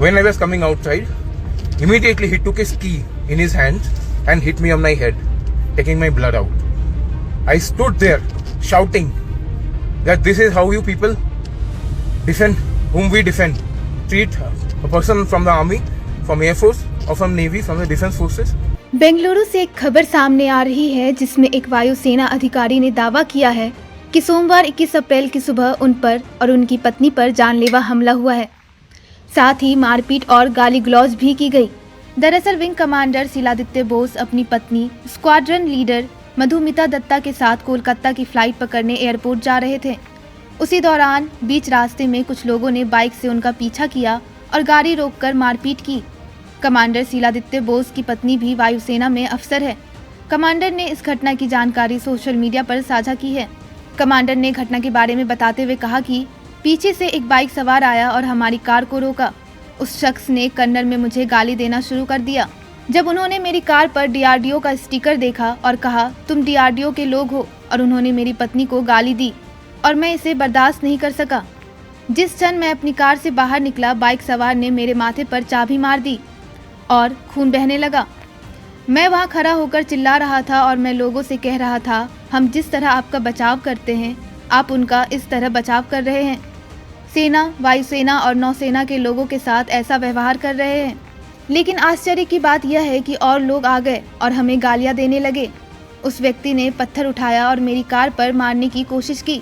When I was coming outside, immediately he took his key in his hands and hit me on my head, taking my blood out. I stood there shouting that this is how you people defend whom we defend. Treat a person from the army, from Air Force or from Navy, from the Defense Forces. Bengaluru से एक खबर सामने आ रही है जिसमें एक वायुसेना अधिकारी ने दावा किया है कि सोमवार 21 अप्रैल की सुबह उन पर और उनकी पत्नी पर जानलेवा हमला हुआ है। साथ ही मारपीट और गाली गलौज भी की गई। दरअसल विंग कमांडर शीलादित्य बोस अपनी पत्नी स्क्वाड्रन लीडर मधुमिता दत्ता के साथ कोलकाता की फ्लाइट पकड़ने एयरपोर्ट जा रहे थे। उसी दौरान बीच रास्ते में कुछ लोगों ने बाइक से उनका पीछा किया और गाड़ी रोककर मारपीट की। कमांडर शीलादित्य बोस की पत्नी भी वायुसेना में अफसर है। कमांडर ने इस घटना की जानकारी सोशल मीडिया पर साझा की है। कमांडर ने घटना के बारे में बताते हुए कहा कि पीछे से एक बाइक सवार आया और हमारी कार को रोका। उस शख्स ने कन्नड़ में मुझे गाली देना शुरू कर दिया। जब उन्होंने मेरी कार पर डीआरडीओ का स्टिकर देखा और कहा तुम डीआरडीओ के लोग हो, और उन्होंने मेरी पत्नी को गाली दी और मैं इसे बर्दाश्त नहीं कर सका। जिस क्षण मैं अपनी कार से बाहर निकला, बाइक सवार ने मेरे माथे पर चाबी मार दी और खून बहने लगा। मैं वहां खड़ा होकर चिल्ला रहा था और मैं लोगों से कह रहा था हम जिस तरह आपका बचाव करते हैं आप उनका इस तरह बचाव कर रहे हैं। सेना, वायुसेना और नौसेना के लोगों के साथ ऐसा व्यवहार कर रहे हैं। लेकिन आश्चर्य की बात यह है कि और लोग आ गए और हमें गालियां देने लगे। उस व्यक्ति ने पत्थर उठाया और मेरी कार पर मारने की कोशिश की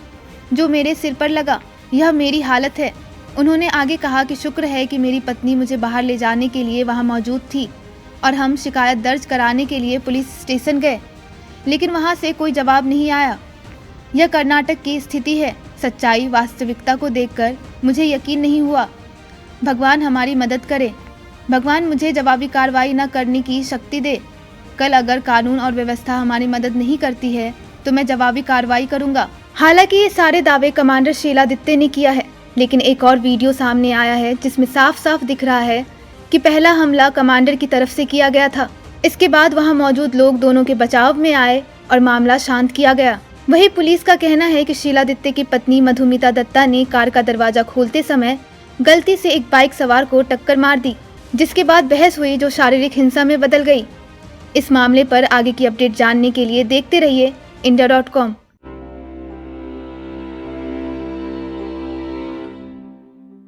जो मेरे सिर पर लगा। यह मेरी हालत है। उन्होंने आगे कहा कि शुक्र है कि मेरी पत्नी मुझे बाहर ले जाने के लिए वहां मौजूद थी और हम शिकायत दर्ज कराने के लिए पुलिस स्टेशन गए, लेकिन वहां से कोई जवाब नहीं आया। यह कर्नाटक की स्थिति है। सच्चाई, वास्तविकता को देखकर मुझे यकीन नहीं हुआ। भगवान हमारी मदद करे। भगवान मुझे जवाबी कार्रवाई न करने की शक्ति दे। कल अगर कानून और व्यवस्था हमारी मदद नहीं करती है तो मैं जवाबी कार्रवाई करूंगा। हालांकि ये सारे दावे कमांडर शीलादित्य ने किया है, लेकिन एक और वीडियो सामने आया है जिसमें साफ साफ दिख रहा है कि पहला हमला कमांडर की तरफ से किया गया था। इसके बाद वहां मौजूद लोग दोनों के बचाव में आए और मामला शांत किया गया। वहीं पुलिस का कहना है कि शीलादित्य की पत्नी मधुमिता दत्ता ने कार का दरवाजा खोलते समय गलती से एक बाइक सवार को टक्कर मार दी, जिसके बाद बहस हुई जो शारीरिक हिंसा में बदल गई। इस मामले पर आगे की अपडेट जानने के लिए देखते रहिए India.com।